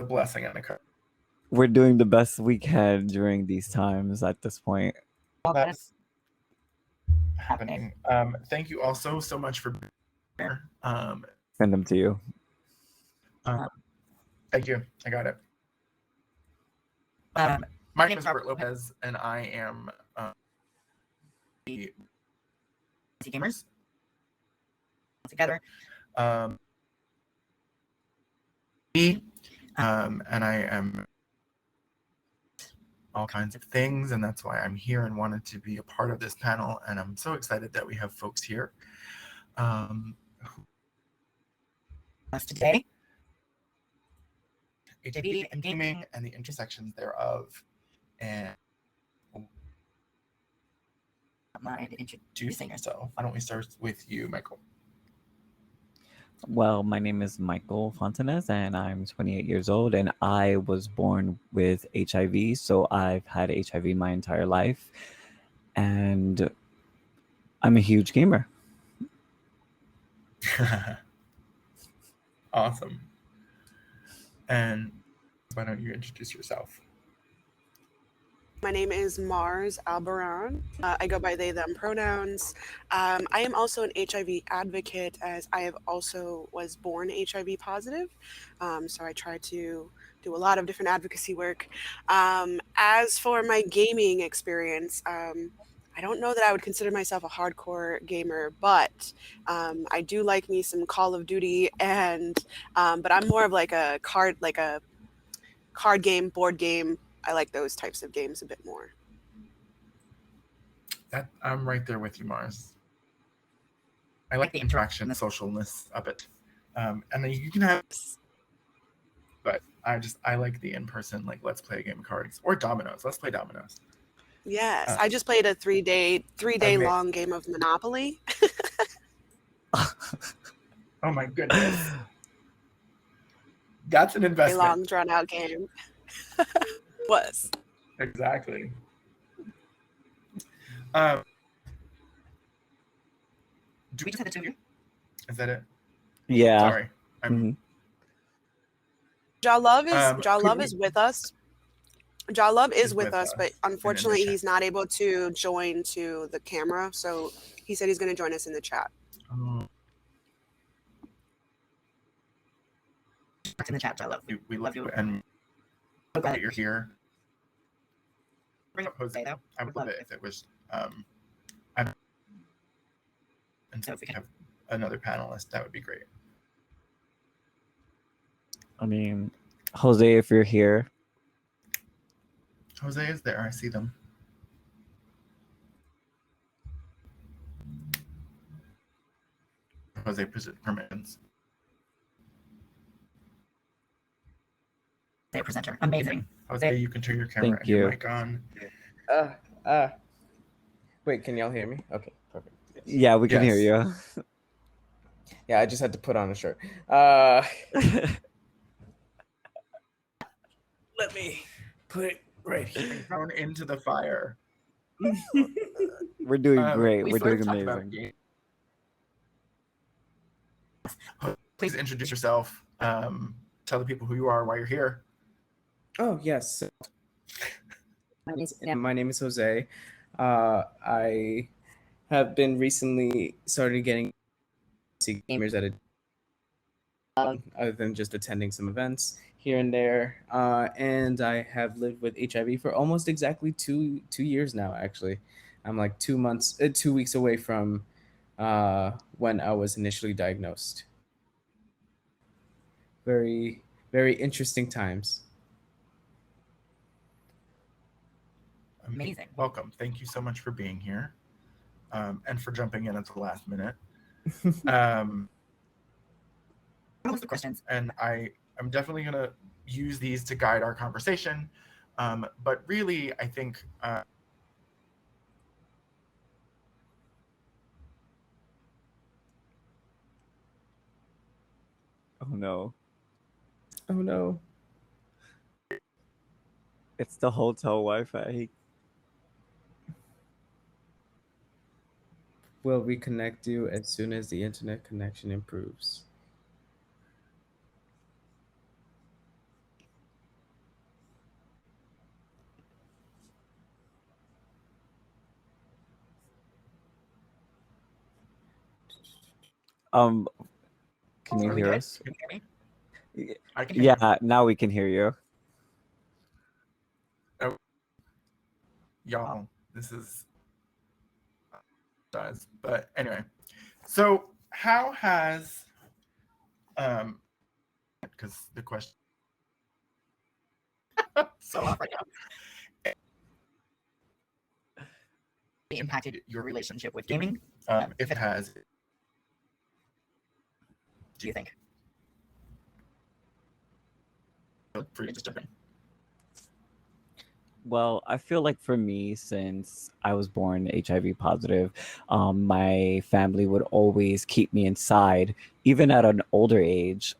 blessing and a curse. We're doing the best we can during these times at this point. That's happening. Thank you also so much for being here. Send them to you. Thank you. I got it. My name is Robert Lopez, and I am the gamers together. And I am all kinds of things, and that's why I'm here and wanted to be a part of this panel. And I'm so excited that we have folks here. Us today, HIV and gaming and the intersections thereof. And mind introducing yourself. Why don't we start with you, Michael? Well, my name is Michael Fontenez, and I'm 28 years old, and I was born with HIV, so I've had HIV my entire life, and I'm a huge gamer. Awesome. And why don't you introduce yourself? My name is Marz Albarran. I go by they, them pronouns. I am also an HIV advocate, as I have also was born HIV positive. So I try to do a lot of different advocacy work. As for my gaming experience, I don't know that I would consider myself a hardcore gamer, but I do like me some Call of Duty, and but I'm more of like a card game, board game. I like those types of games a bit more. I'm right there with you, Marz. I like the interaction, the socialness of it. And then you can have, but I like the in-person, like, let's play a game of cards or dominoes. Let's play dominoes. Yes, I just played a three day long game of Monopoly. Oh my goodness. That's an investment. A long drawn out game. Was. Exactly. Do we just have the two of you? Is that it? Yeah. Sorry. Jahlove is with us. Jahlove is with us, but unfortunately he's not able to join to the camera. So he said he's going to join us in the chat. In the chat, Jahlove. We love you, and I'm glad that you're here. Bring up Jose, though. I would love it if it was. And so if we can have another panelist, that would be great. I mean, Jose, if you're here. Jose is there. I see them. Jose permissions. They're presenter. Amazing. Jose, you can turn your camera and your mic on. Wait, can y'all hear me? Okay, perfect. Yes. Yeah, we can hear you. Yeah, I just had to put on a shirt. Let me put it right here. Thrown into the fire. We're doing great. We're doing amazing. Please introduce yourself. Tell the people who you are, why you're here. Oh, yes. My name is Jose. I have been recently started getting gamers at other than just attending some events here and there. And I have lived with HIV for almost exactly two years now, actually. I'm like 2 weeks away from when I was initially diagnosed. Very, very interesting times. Amazing. Welcome. Thank you so much for being here, and for jumping in at the last minute. Lots of questions, and I'm definitely going to use these to guide our conversation. But really, I think oh no. Oh no. It's the hotel Wi-Fi. We'll reconnect you as soon as the internet connection improves. Can you Are we hear good? us? Can you hear me? I can hear Yeah, now we can hear you. you. Y'all, this is does. But anyway, so how has because the question so off right now impacted your relationship with gaming? If it has, do you think? For you, just jump in. Well, I feel like for me, since I was born HIV positive, my family would always keep me inside, even at an older age.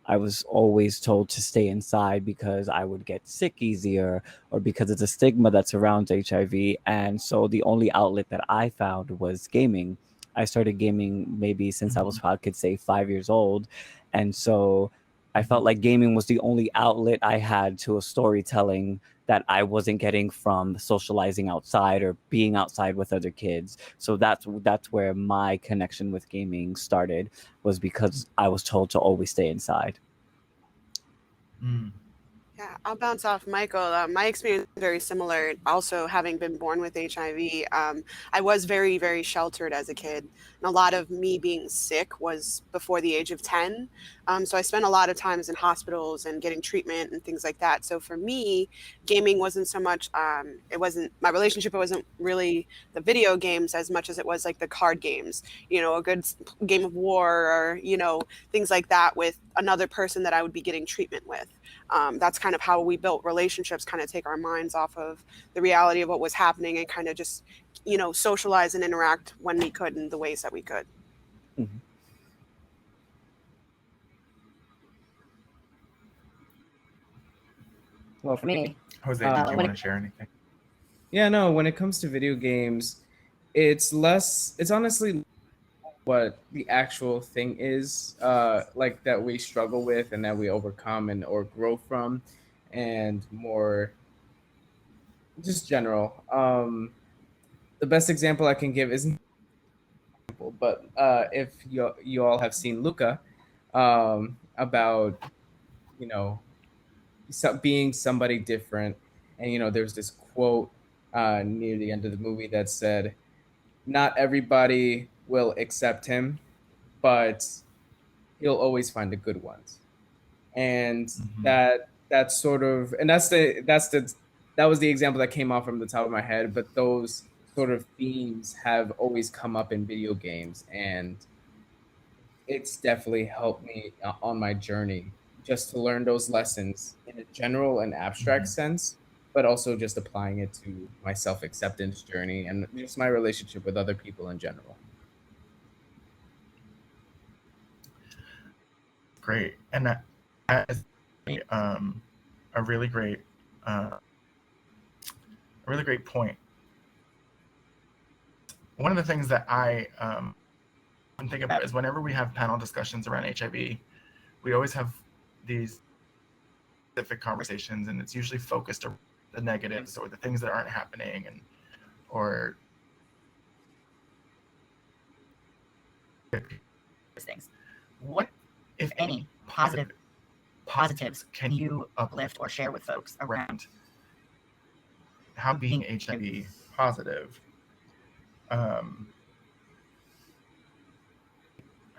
I was always told to stay inside because I would get sick easier or because it's a stigma that surrounds HIV. And so the only outlet that I found was gaming. I started gaming maybe since I was, I could say, 5 years old. And so I felt like gaming was the only outlet I had to a storytelling that I wasn't getting from socializing outside or being outside with other kids. So that's where my connection with gaming started, was because I was told to always stay inside. Yeah, I'll bounce off Michael. My experience is very similar. Also, having been born with HIV, I was very, very sheltered as a kid. And a lot of me being sick was before the age of 10. So I spent a lot of times in hospitals and getting treatment and things like that. So for me, gaming wasn't so much, it wasn't my relationship. It wasn't really the video games as much as it was like the card games, a good game of war or, things like that with another person that I would be getting treatment with. That's kind of how we built relationships, kind of take our minds off of the reality of what was happening and kind of just, socialize and interact when we could in the ways that we could. Mm-hmm. Well, for me, Jose, do you want to share anything? Yeah, no, when it comes to video games, it's honestly what the actual thing is, like that we struggle with and that we overcome and or grow from, and more just general. The best example I can give isn't simple, but if you all have seen Luca, about being somebody different, and there's this quote near the end of the movie that said, "Not everybody will accept him, but he'll always find the good ones." And that's sort of, and that was the example that came off from the top of my head. But those sort of themes have always come up in video games, and it's definitely helped me on my journey just to learn those lessons in a general and abstract sense, but also just applying it to my self-acceptance journey and just my relationship with other people in general. Great. And that is a really great point. One of the things that I think about is whenever we have panel discussions around HIV, we always have these specific conversations, and it's usually focused on the negatives or the things that aren't happening, or things. What, if any, positives can you uplift or share with folks around how being HIV positive? I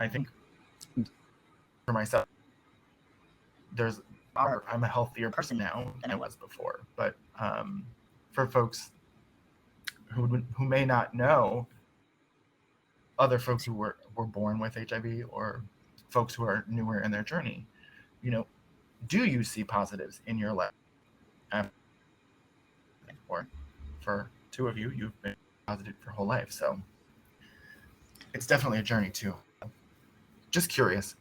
think for myself, I'm a healthier person now than I was before. But for folks who may not know, other folks who were born with HIV or folks who are newer in their journey, do you see positives in your life? Or for two of you, you've been positive your whole life. So it's definitely a journey too. Just curious.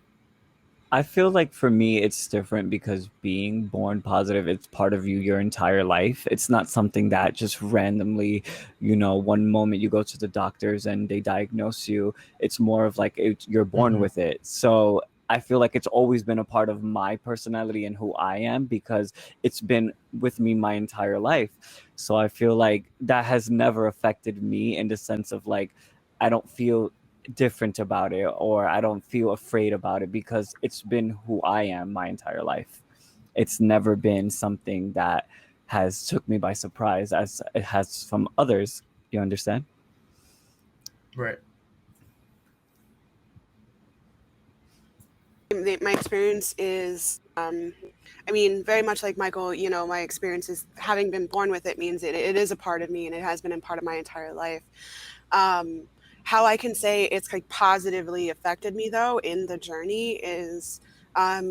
I feel like for me, it's different because being born positive, it's part of you your entire life. It's not something that just randomly, one moment you go to the doctors and they diagnose you. It's more of like you're born with it. So I feel like it's always been a part of my personality and who I am because it's been with me my entire life. So I feel like that has never affected me in the sense of like, I don't feel different about it, or I don't feel afraid about it, because it's been who I am my entire life. It's never been something that has took me by surprise as it has from others. You understand? Right. My experience is, I mean, very much like Michael, you know, my experience is having been born with it means it is a part of me, and it has been a part of my entire life. How I can say it's like positively affected me though in the journey is,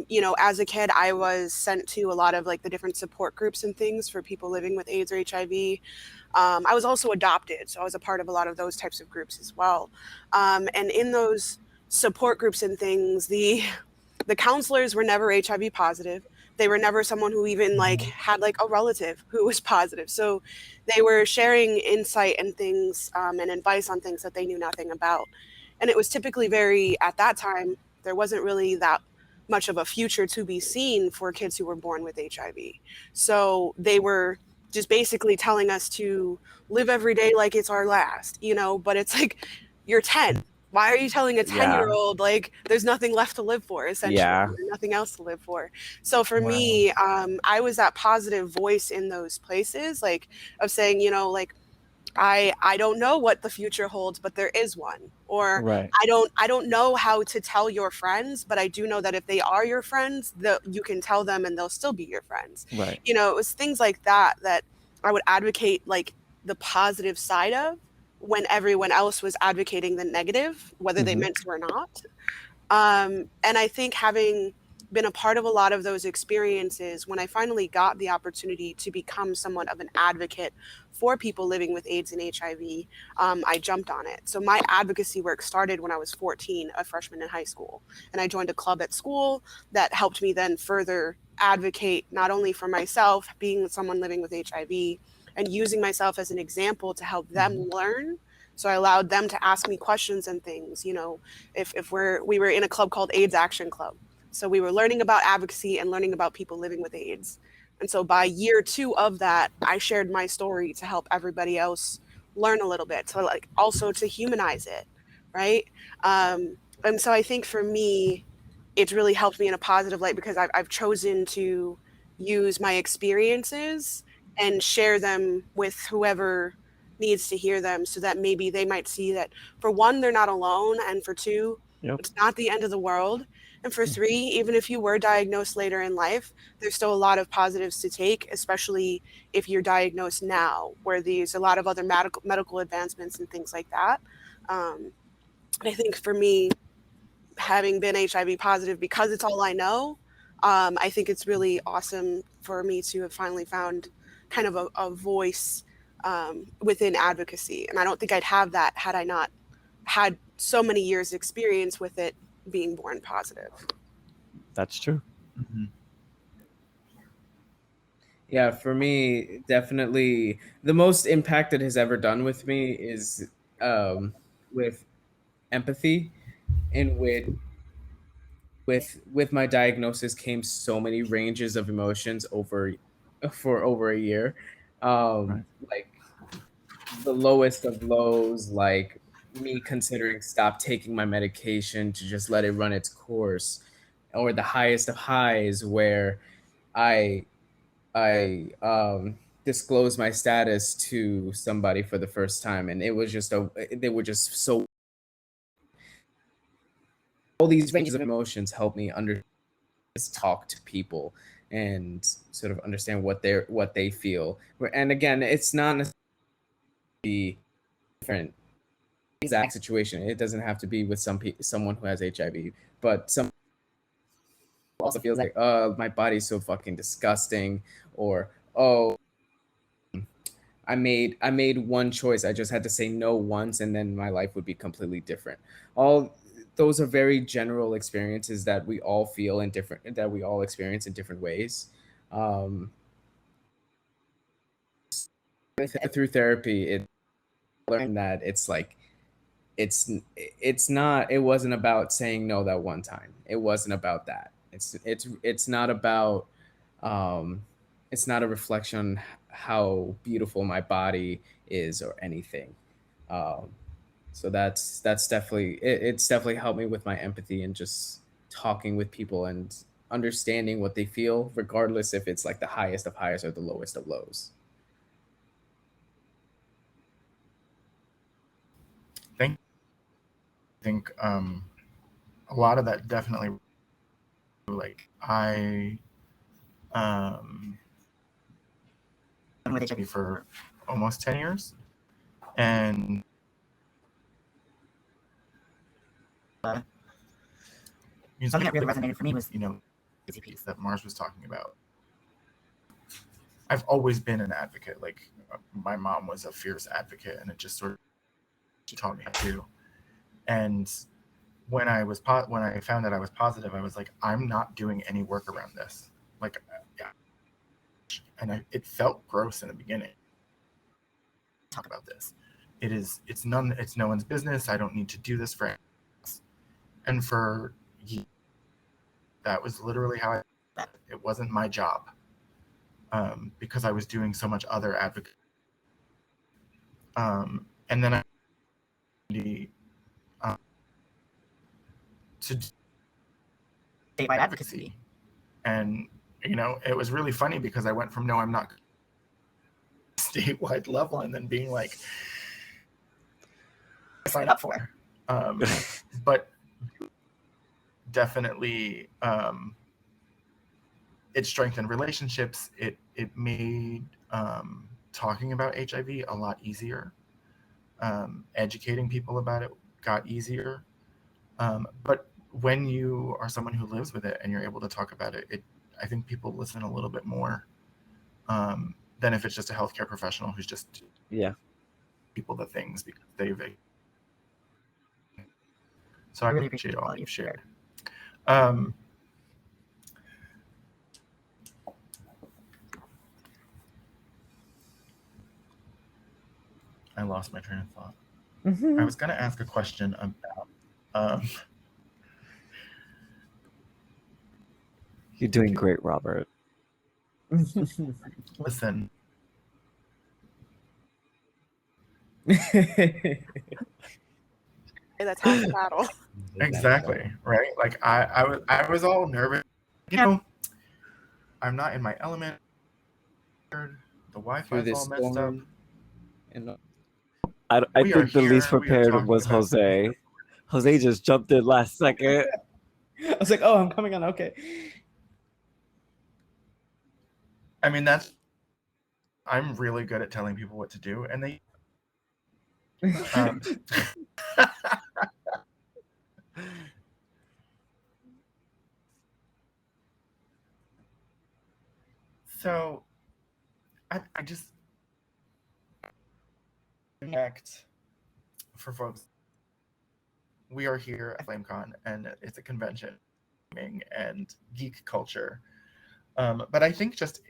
you know, as a kid, I was sent to a lot of like the different support groups and things for people living with AIDS or HIV. I was also adopted, so I was a part of a lot of those types of groups as well. And in those support groups and things, the counselors were never HIV positive. They were never someone who even like had like a relative who was positive. So they were sharing insight and things, and advice on things that they knew nothing about. And it was typically very, at that time, there wasn't really that much of a future to be seen for kids who were born with HIV. So they were just basically telling us to live every day like it's our last, you know, but it's like, you're 10. Why are you telling a 10-year-old like there's nothing left to live for, essentially? Yeah. There's nothing else to live for. So for Wow. me, I was that positive voice in those places, like of saying, you know, like I don't know what the future holds, but there is one. Or Right. I don't know how to tell your friends, but I do know that if they are your friends, you can tell them and they'll still be your friends. Right. You know, it was things like that that I would advocate like the positive side of when everyone else was advocating the negative, whether they meant to or not. And I think having been a part of a lot of those experiences, when I finally got the opportunity to become somewhat of an advocate for people living with AIDS and HIV, I jumped on it. So my advocacy work started when I was 14, a freshman in high school. And I joined a club at school that helped me then further advocate not only for myself, being someone living with HIV, and using myself as an example to help them learn. So I allowed them to ask me questions and things, you know, if we were in a club called AIDS Action Club. So we were learning about advocacy and learning about people living with AIDS. And so by year 2 of that, I shared my story to help everybody else learn a little bit, to like also to humanize it, right? And so I think for me, it's really helped me in a positive light because I've chosen to use my experiences and share them with whoever needs to hear them, so that maybe they might see that, for one, they're not alone, and for two, it's not the end of the world, and for three, even if you were diagnosed later in life, there's still a lot of positives to take, especially if you're diagnosed now, where there's a lot of other medical advancements and things like that. I think for me, having been HIV positive, because it's all I know, I think it's really awesome for me to have finally found kind of a voice within advocacy. And I don't think I'd have that had I not had so many years experience with it being born positive. That's true. Yeah, for me, definitely the most impact it has ever done with me is with empathy, and with my diagnosis came so many ranges of emotions for over a year. Like the lowest of lows, like me considering stop taking my medication to just let it run its course, or the highest of highs where I disclosed my status to somebody for the first time, and it was just they were just so, all these ranges of emotions help me talk to people and sort of understand what they feel. And again, it's not necessarily different exact situation. It doesn't have to be with someone who has HIV, but some also feels like, my body's so fucking disgusting, or oh, I made one choice. I just had to say no once, and then my life would be completely different. All those are very general experiences that we all feel in different, that we all experience in different ways. Through therapy, it learned that it's like it wasn't about saying no that one time. It wasn't about that. It's not about it's not a reflection on how beautiful my body is or anything. So that's definitely it's definitely helped me with my empathy and just talking with people and understanding what they feel, regardless if it's like the highest of highs or the lowest of lows. I think a lot of that definitely, like, I been with HIV for almost 10 years, and something that really resonated for me was, the piece that Marz was talking about. I've always been an advocate. Like, my mom was a fierce advocate, and it just sort of, she taught me how to. And when I found out I was positive, I was like, I'm not doing any work around this. Like, yeah. And it felt gross in the beginning. Talk about this. It's no one's business. I don't need to do this for anyone else. And for years, that was literally how it wasn't my job. Because I was doing so much other advocacy. And then to statewide advocacy. And, it was really funny because I went from, no, I'm not statewide level, and then being like, I signed up for. But definitely, it strengthened relationships. It made talking about HIV a lot easier. Educating people about it got easier. But when you are someone who lives with it and you're able to talk about it, I think people listen a little bit more than if it's just a healthcare professional who's just people the things because they've. So I really appreciate all you've shared. I lost my train of thought. Mm-hmm. I was going to ask a question about. You're doing great, Robert. Listen. Hey, that's half the battle. Exactly, right? Like I was all nervous. I'm not in my element. The Wi-Fi's all messed up. I think the least prepared was Jose. Jose just jumped in last second. I was like, oh, I'm coming on. Okay. I mean, I'm really good at telling people what to do, and they. So, I just connect for folks. We are here at FlameCon, and it's a convention and geek culture. But I think just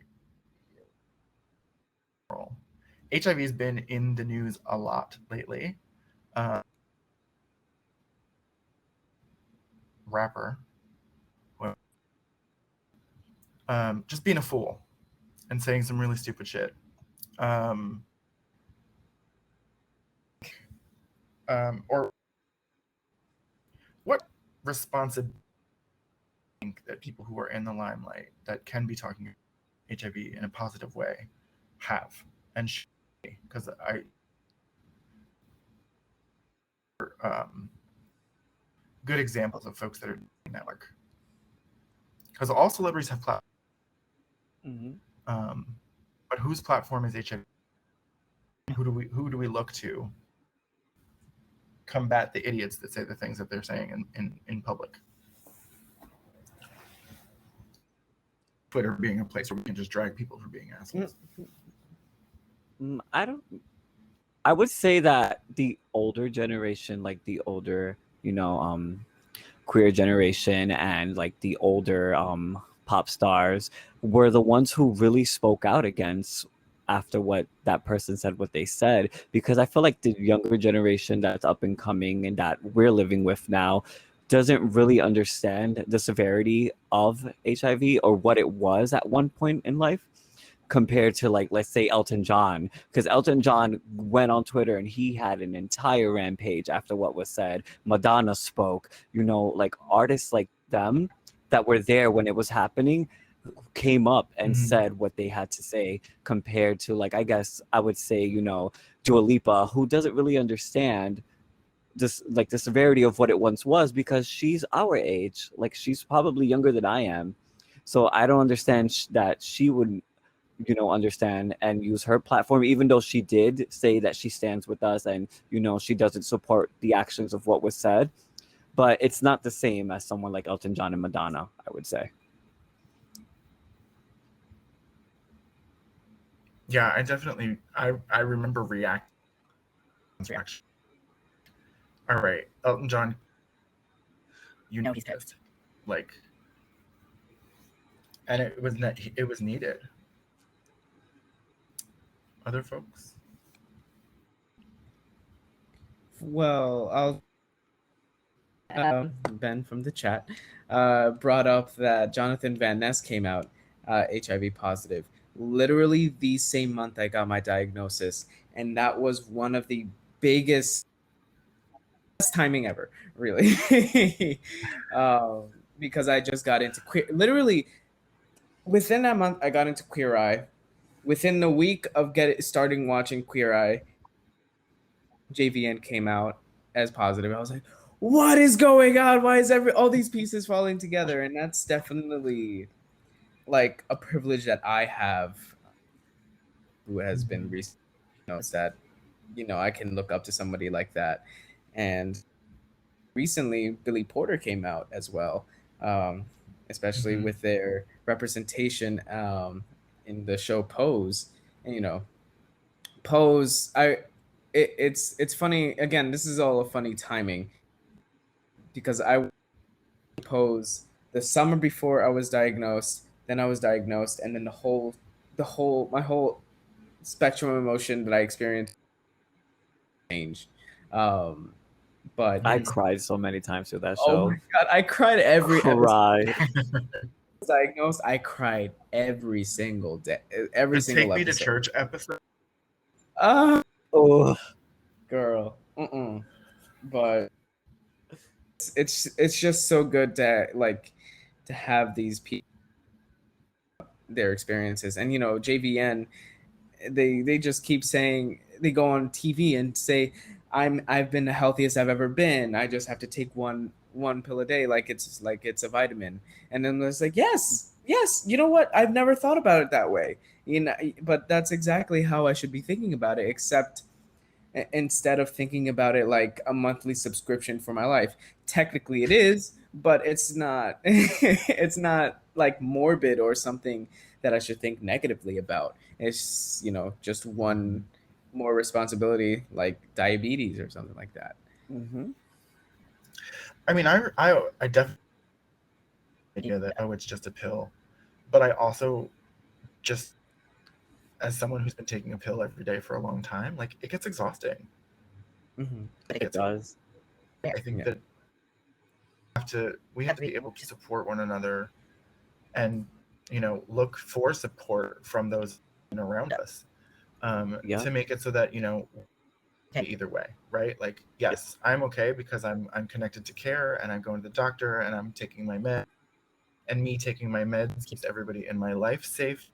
HIV has been in the news a lot lately. Rapper. Just being a fool and saying some really stupid shit. Or what responsibility that people who are in the limelight that can be talking HIV in a positive way have, and because good examples of folks that are doing that work, because all celebrities have platforms. Mm-hmm. But whose platform is HIV? Who do we look to combat the idiots that say the things that they're saying in public? Twitter being a place where we can just drag people for being assholes. I would say that the older generation, like the older, queer generation and like the older pop stars were the ones who really spoke out against after what that person said, what they said, because I feel like the younger generation that's up and coming and that we're living with now doesn't really understand the severity of HIV or what it was at one point in life. compared to, like, let's say Elton John, because Elton John went on Twitter and he had an entire rampage after what was said. Madonna spoke, like artists like them that were there when it was happening came up and said what they had to say, compared to, like, I guess I would say, Dua Lipa, who doesn't really understand this, like, the severity of what it once was, because she's our age. Like, she's probably younger than I am. So I don't understand that she would, understand and use her platform, even though she did say that she stands with us and, she doesn't support the actions of what was said. But it's not the same as someone like Elton John and Madonna, I would say. Yeah, I remember reaction. All right, Elton John, he's pissed. Like, and it was needed. Other folks? Well, Ben from the chat brought up that Jonathan Van Ness came out HIV positive literally the same month I got my diagnosis, and that was one of the biggest timing ever, really. Because I just got into literally within that month I got into Queer Eye. Within the week of starting watching Queer Eye, JVN came out as positive. I was like, what is going on? Why is all these pieces falling together? And that's definitely like a privilege that I have, who has been recently noticed that, I can look up to somebody like that. And recently Billy Porter came out as well, especially with their representation in the show Pose. And, Pose, it's funny. Again, this is all a funny timing, because I Pose the summer before I was diagnosed, then I was diagnosed, and then my whole spectrum of emotion that I experienced changed. But I cried so many times through that show. Oh my god, I cried every episode. Diagnosed, I cried every single day, every single Take Me episode. to Church episode. Oh, girl, but it's just so good to have these people, their experiences. And JVN, they just keep saying, they go on TV and say, I've been the healthiest I've ever been. I just have to take one pill a day, like it's a vitamin. And then it's like, yes, you know what? I've never thought about it that way. But that's exactly how I should be thinking about it, except instead of thinking about it like a monthly subscription for my life. Technically it is, but it's not. It's not like morbid or something that I should think negatively about. It's just one more responsibility, like diabetes or something like that. I mean, I definitely idea that it's just a pill, but I also, just as someone who's been taking a pill every day for a long time, like, it gets exhausting. It does. I think that we have to be able to support one another, and look for support from those around us, to make it so that either way, right? Like, yes, I'm okay because I'm connected to care, and I'm going to the doctor, and I'm taking my med, and me taking my meds keeps everybody in my life safe.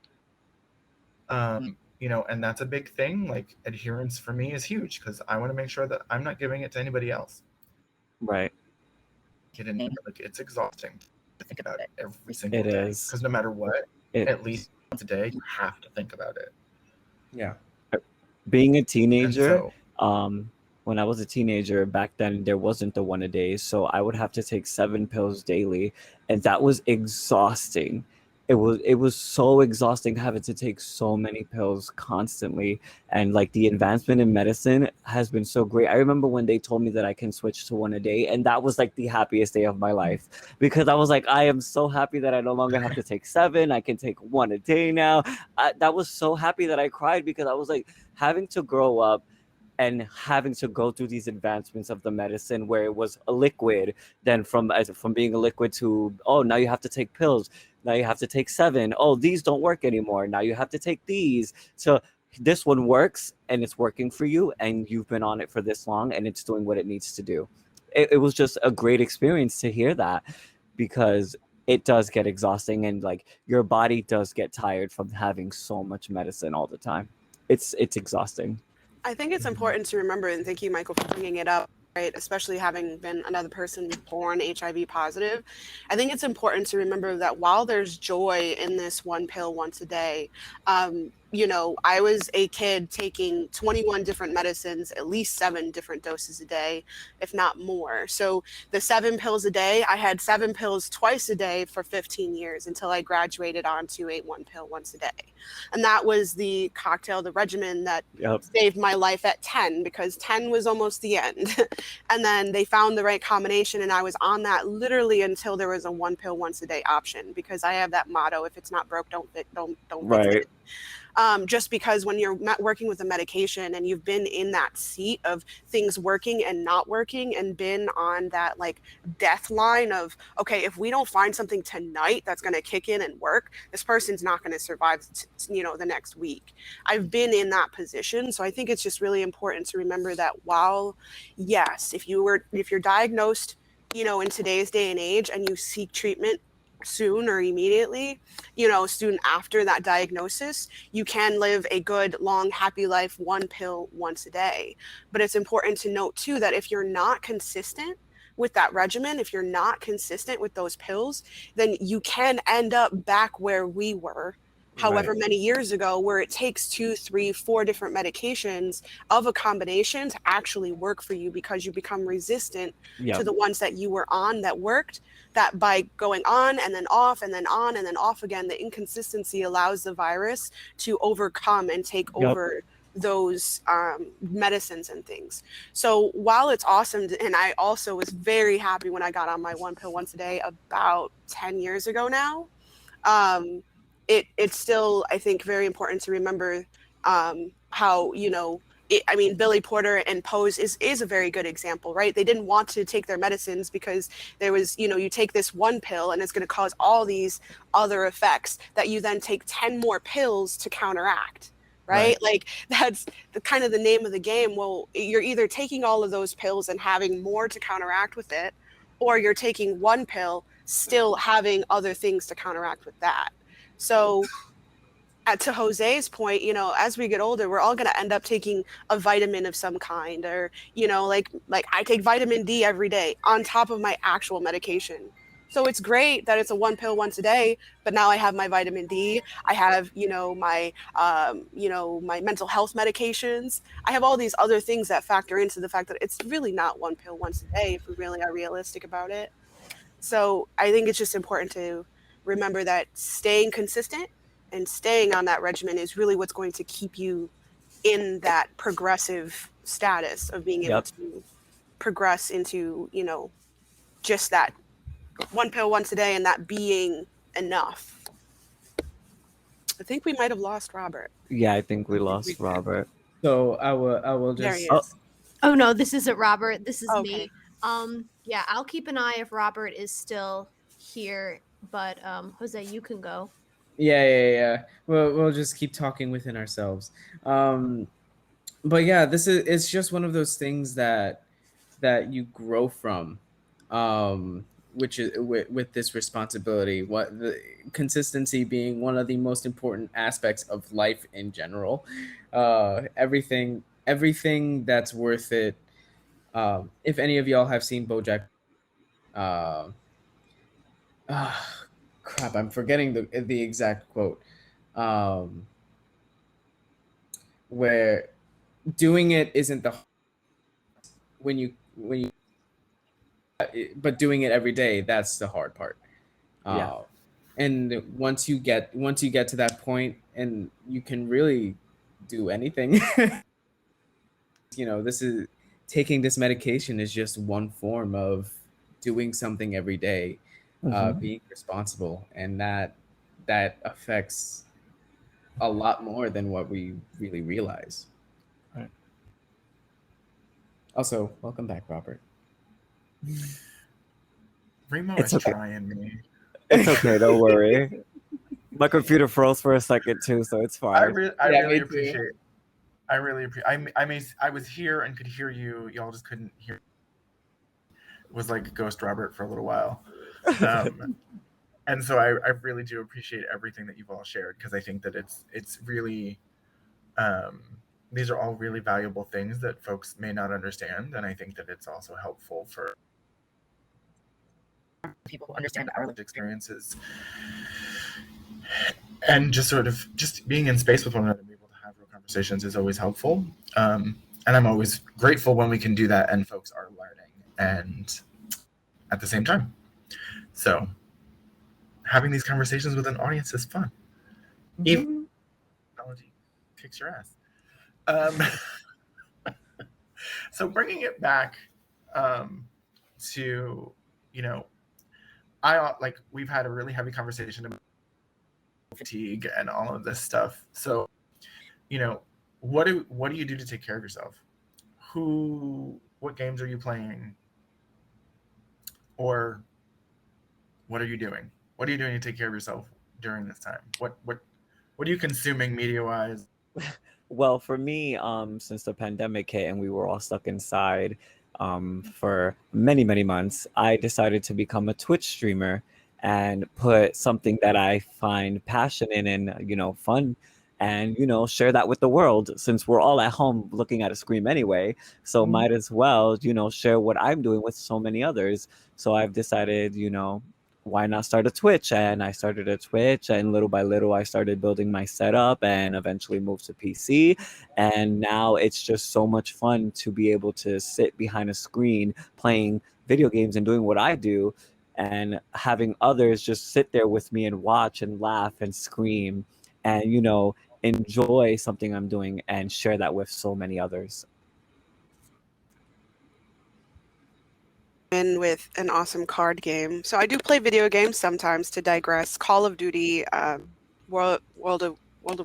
And that's a big thing. Like, adherence for me is huge, because I want to make sure that I'm not giving it to anybody else. Right. Like, it's exhausting to think about it every single day. It is. Because no matter what, at least once a day, you have to think about it. Yeah. Being a teenager, when I was a teenager back then, there wasn't the one a day, so I would have to take 7 pills daily, and that was exhausting. It was so exhausting having to take so many pills constantly. And like, the advancement in medicine has been so great. I remember when they told me that I can switch to 1 a day, and that was like the happiest day of my life, because I was like, I am so happy that I no longer have to take 7. I can take 1 a day now. That was so happy that I cried, because I was like, having to grow up and having to go through these advancements of the medicine where it was a liquid, then from being a liquid to, oh, now you have to take pills, now you have to take 7, oh, these don't work anymore, now you have to take these. So this one works and it's working for you, and you've been on it for this long and it's doing what it needs to do. It was just a great experience to hear that, because it does get exhausting, and like your body does get tired from having so much medicine all the time. It's exhausting. I think it's important to remember, and thank you, Michael, for bringing it up, right? Especially having been another person born HIV positive. I think it's important to remember that while there's joy in this one pill once a day, you know, I was a kid taking 21 different medicines, at least 7 different doses a day, if not more. So the 7 pills a day, I had 7 pills twice a day for 15 years until I graduated onto a 1 pill once a day. And that was the cocktail, the regimen that saved my life at 10, because 10 was almost the end. And then they found the right combination, and I was on that literally until there was a 1 pill once a day option, because I have that motto: if it's not broke, don't fix it. Just because when you're working with a medication and you've been in that seat of things working and not working, and been on that like death line of, okay, if we don't find something tonight that's going to kick in and work, this person's not going to survive, you know, the next week. I've been in that position. So I think it's just really important to remember that while, yes, if you're diagnosed, you know, in today's day and age, and you seek treatment soon or immediately, you know, soon after that diagnosis, you can live a good, long, happy life, 1 pill once a day. But it's important to note too that if you're not consistent with that regimen, if you're not consistent with those pills, then you can end up back where we were however many years ago, where it takes 2, 3, 4 different medications of a combination to actually work for you, because you become resistant to the ones that you were on that worked. That by going on and then off and then on and then off again, the inconsistency allows the virus to overcome and take over those medicines and things. So while it's awesome, and I also was very happy when I got on my 1 pill once a day about 10 years ago now, it's still, I think, very important to remember how, you know, I mean, Billy Porter and Pose is a very good example, right? They didn't want to take their medicines because there was, you know, you take this 1 pill and it's going to cause all these other effects that you then take 10 more pills to counteract, right? Like that's the kind of the name of the game. Well, you're either taking all of those pills and having more to counteract with it, or you're taking 1 pill, still having other things to counteract with that. So to Jose's point, you know, as we get older, we're all going to end up taking a vitamin of some kind, or, you know, like I take vitamin D every day on top of my actual medication. So it's great that it's a 1 pill once a day, but now I have my vitamin D. I have, you know, my mental health medications. I have all these other things that factor into the fact that it's really not 1 pill once a day if we really are realistic about it. So I think it's just important to remember that staying consistent and staying on that regimen is really what's going to keep you in that progressive status of being able to progress into, you know, just that 1 pill once a day and that being enough. I think we might have lost Robert. Yeah, I think we lost Robert. So I will just. There he is. Oh no, this isn't Robert. This is Okay. me. Yeah, I'll keep an eye if Robert is still here. But Jose, you can go. Yeah. We'll just keep talking within ourselves. But yeah, it's just one of those things that you grow from, which is with this responsibility. What the consistency being one of the most important aspects of life in general. Everything that's worth it. If any of y'all have seen BoJack, crap, I'm forgetting the exact quote. Where doing it isn't when you but doing it every day, that's the hard part. And once you get to that point and you can really do anything, you know, this is taking this medication is just one form of doing something every day, being responsible, and that affects a lot more than what we really realize. Also, welcome back, Robert. Remo It's is okay. trying me. It's okay, don't worry. My computer froze for a second too, so it's I fine. really Yeah, me too. appreciate. I really appreciate. I was here and could hear you. Y'all just couldn't hear. It was like Ghost Robert for a little while. And so I really do appreciate everything that you've all shared, because I think that it's really these are all really valuable things that folks may not understand, and I think that it's also helpful for people who understand our lived experiences, and just sort of just being in space with one another, be able to have real conversations is always helpful. And I'm always grateful when we can do that and folks are learning and at the same time. So having these conversations with an audience is fun. Even technology kicks your ass. So bringing it back to, we've had a really heavy conversation about fatigue and all of this stuff. So, what do you do to take care of yourself? What games are you playing? Or what are you doing? What are you doing to take care of yourself during this time? What are you consuming media wise? Well, for me, since the pandemic hit and we were all stuck inside for many, many months, I decided to become a Twitch streamer and put something that I find passion in and, fun and, share that with the world, since we're all at home looking at a screen anyway. So might as well, share what I'm doing with so many others. So I've decided, why not start a Twitch? And I started a Twitch, and little by little I started building my setup and eventually moved to PC. And now it's just so much fun to be able to sit behind a screen playing video games and doing what I do, and having others just sit there with me and watch and laugh and scream and, enjoy something I'm doing and share that with so many others. In with an awesome card game. So I do play video games sometimes, to digress. Call of Duty, World of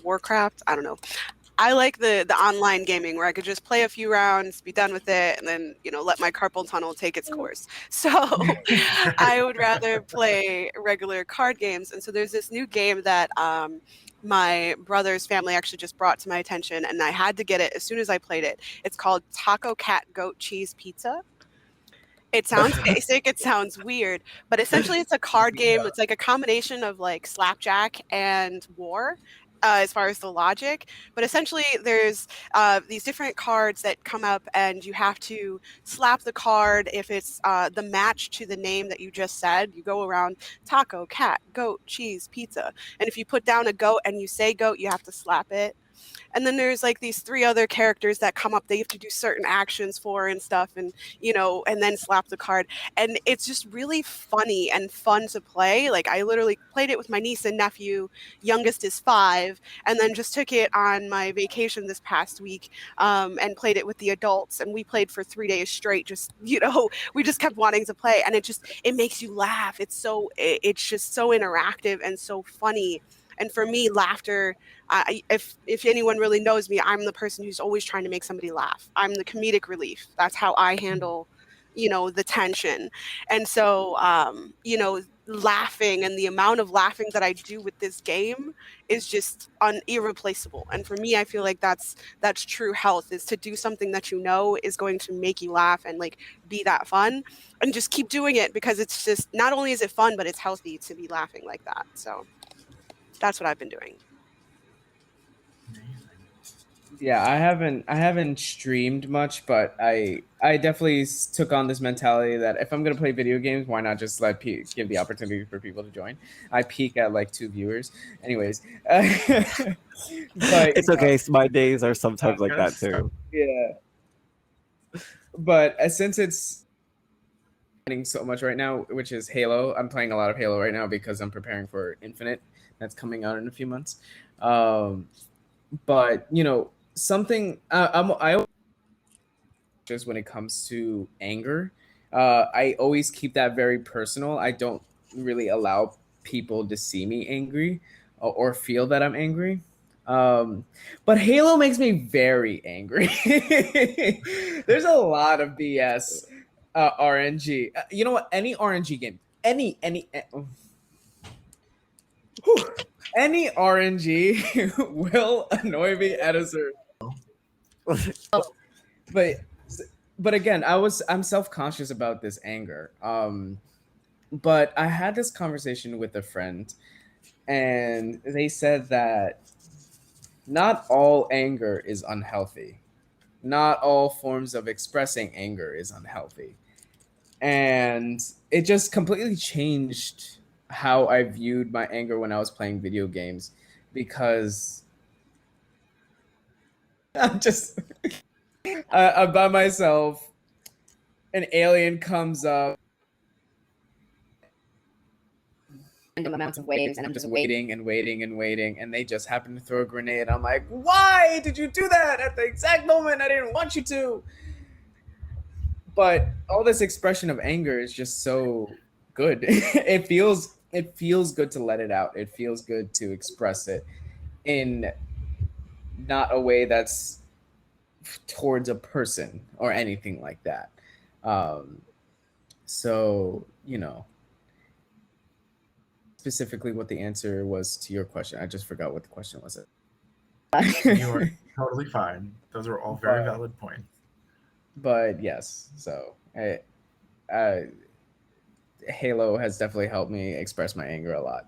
Warcraft. I don't know. I like the online gaming where I could just play a few rounds, be done with it, and then let my carpal tunnel take its course. So I would rather play regular card games. And so there's this new game that my brother's family actually just brought to my attention, and I had to get it as soon as I played it. It's called Taco Cat Goat Cheese Pizza. It sounds basic, it sounds weird, but essentially it's a card game. It's like a combination of like Slapjack and War, as far as the logic. But essentially there's these different cards that come up, and you have to slap the card if it's the match to the name that you just said. You go around taco, cat, goat, cheese, pizza. And if you put down a goat and you say goat, you have to slap it. And then there's like these three other characters that come up, they have to do certain actions for and stuff, and and then slap the card. And it's just really funny and fun to play. Like, I literally played it with my niece and nephew. Youngest is 5, and then just took it on my vacation this past week, and played it with the adults, and we played for 3 days straight. Just we just kept wanting to play, and it makes you laugh. It's just so interactive and so funny. And for me, laughter, if anyone really knows me, I'm the person who's always trying to make somebody laugh. I'm the comedic relief. That's how I handle, the tension. And so, laughing and the amount of laughing that I do with this game is just irreplaceable. And for me, I feel like that's true health, is to do something that is going to make you laugh and like be that fun, and just keep doing it, because it's just, not only is it fun, but it's healthy to be laughing like that. So that's what I've been doing. Yeah, I haven't streamed much, but I definitely took on this mentality that if I'm gonna play video games, why not just give the opportunity for people to join? I peak at like 2 viewers, anyways. But It's okay. My days are sometimes like that too. Yeah, but since it's so much right now, which is Halo, I'm playing a lot of Halo right now because I'm preparing for Infinite that's coming out in a few months. But something I just, when it comes to anger, I always keep that very personal. I don't really allow people to see me angry or feel that I'm angry. But Halo makes me very angry. There's a lot of BS RNG. You know what? Any RNG game, any any RNG will annoy me at a certain. But again, I'm self-conscious about this anger. But I had this conversation with a friend, and they said that not all anger is unhealthy. Not all forms of expressing anger is unhealthy. And it just completely changed how I viewed my anger when I was playing video games, because I'm just I'm by myself, an alien comes up, random amounts of waves, and I'm just waiting and waiting and waiting, and they just happen to throw a grenade. I'm like, why did you do that at the exact moment I didn't want you to? But all this expression of anger is just so good. It feels good to let it out. It feels good to express it in not a way that's towards a person or anything like that. So, specifically what the answer was to your question. I just forgot what the question was. You are totally fine. Those are all very valid points. But yes, so Halo has definitely helped me express my anger a lot.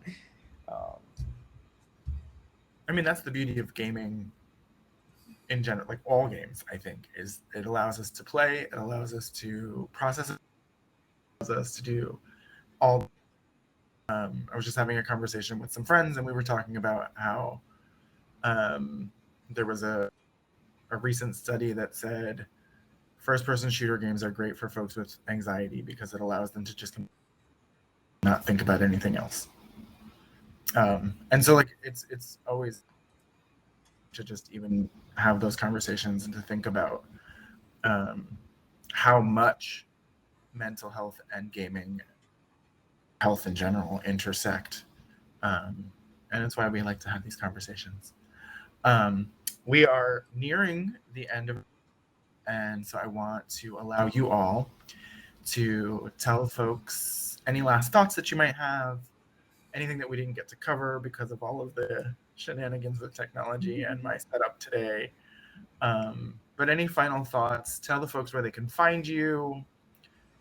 I mean, that's the beauty of gaming in general, like all games, I think, is it allows us to play, it allows us to process it, allows us to do all. I was just having a conversation with some friends, and we were talking about how there was a recent study that said first-person shooter games are great for folks with anxiety because it allows them to just not think about anything else. And so, like, it's always to just even have those conversations and to think about how much mental health and gaming health in general intersect. And it's why we like to have these conversations. We are nearing the end of, and so I want to allow you all to tell folks any last thoughts that you might have, anything that we didn't get to cover because of all of the shenanigans with technology and my setup today. But any final thoughts, tell the folks where they can find you.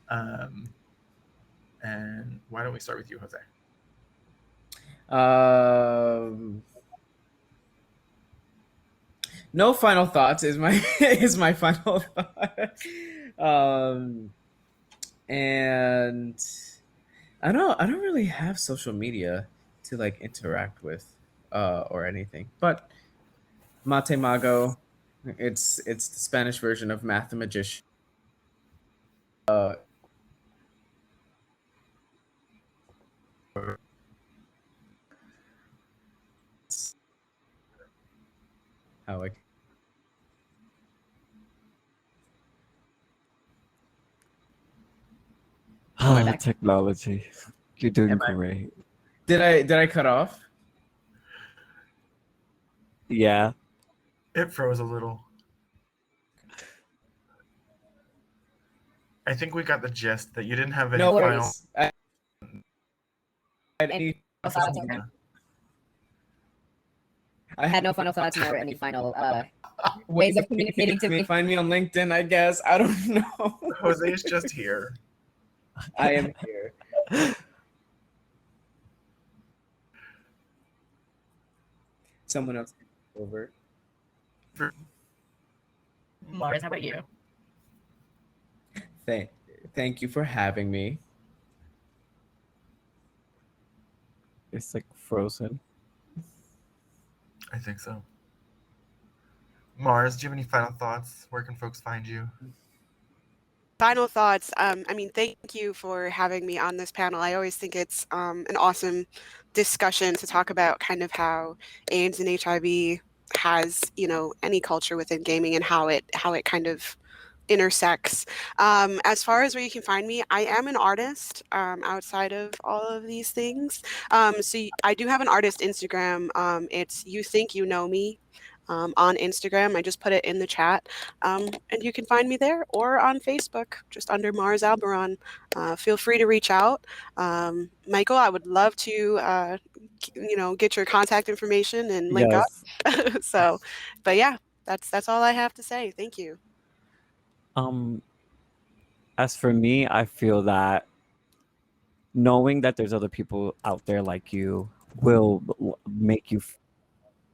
And why don't we start with you, Jose? No final thoughts is my final thought. And I don't really have social media to like interact with or anything. But Mate Mago, it's the Spanish version of Mathemagician. How I Technology. You're doing great. Did I cut off? Yeah. It froze a little. I think we got the gist that you didn't have any No final. worries. I had no final thoughts nor any final ways of communicating to me. Find me on LinkedIn, I guess. I don't know. Jose is just here. I am here. Someone else over. Marz, how about you? Thank you for having me. It's like frozen. I think so. Marz, do you have any final thoughts? Where can folks find you? Final thoughts. Thank you for having me on this panel. I always think it's an awesome discussion to talk about kind of how AIDS and HIV has, any culture within gaming and how it kind of intersex. As far as where you can find me, I am an artist outside of all of these things. I do have an artist Instagram. It's You Think You Know Me. On Instagram, I just put it in the chat, and you can find me there or on Facebook, just under Marz Albarran. Feel free to reach out. Michael, I would love to, get your contact information and link up. Yes. So, but yeah, that's all I have to say. Thank you. As for me, I feel that knowing that there's other people out there like you will make you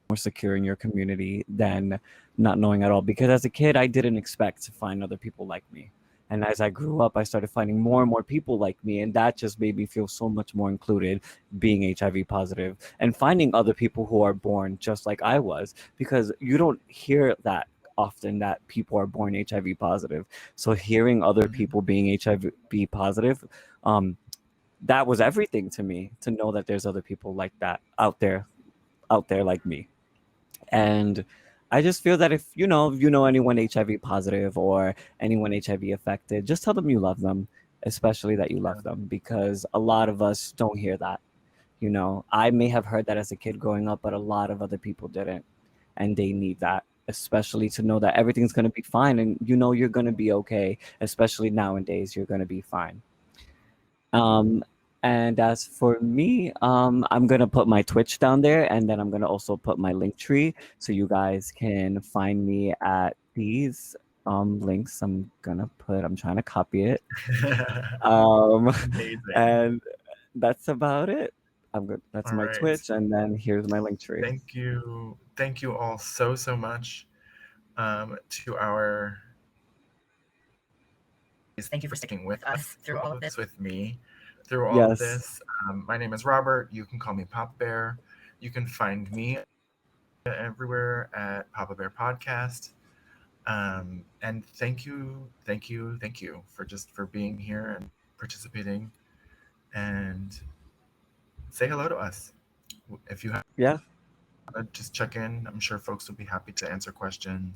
more secure in your community than not knowing at all. Because as a kid, I didn't expect to find other people like me. And as I grew up, I started finding more and more people like me. And that just made me feel so much more included being HIV positive and finding other people who are born just like I was, because you don't hear that often that people are born HIV positive. So hearing other people being HIV positive, that was everything to me, to know that there's other people like that out there like me. And I just feel that if you know anyone HIV positive or anyone HIV affected, just tell them you love them, especially that you love them, because a lot of us don't hear that. I may have heard that as a kid growing up, but a lot of other people didn't, and they need that, especially to know that everything's going to be fine, and you're going to be okay, especially nowadays. You're going to be fine. And as for me, I'm gonna put my Twitch down there, and then I'm gonna also put my link tree, so you guys can find me at these links. I'm trying to copy it. Amazing. And that's about it. That's All my right. Twitch, and then here's my link tree. Thank you all so much to our. Thank you for sticking with us through all of this with me. Through all of this. My name is Robert. You can call me Papa Bear. You can find me everywhere at Papa Bear Podcast. And thank you for being here and participating, and say hello to us. If you have, just check in. I'm sure folks will be happy to answer questions.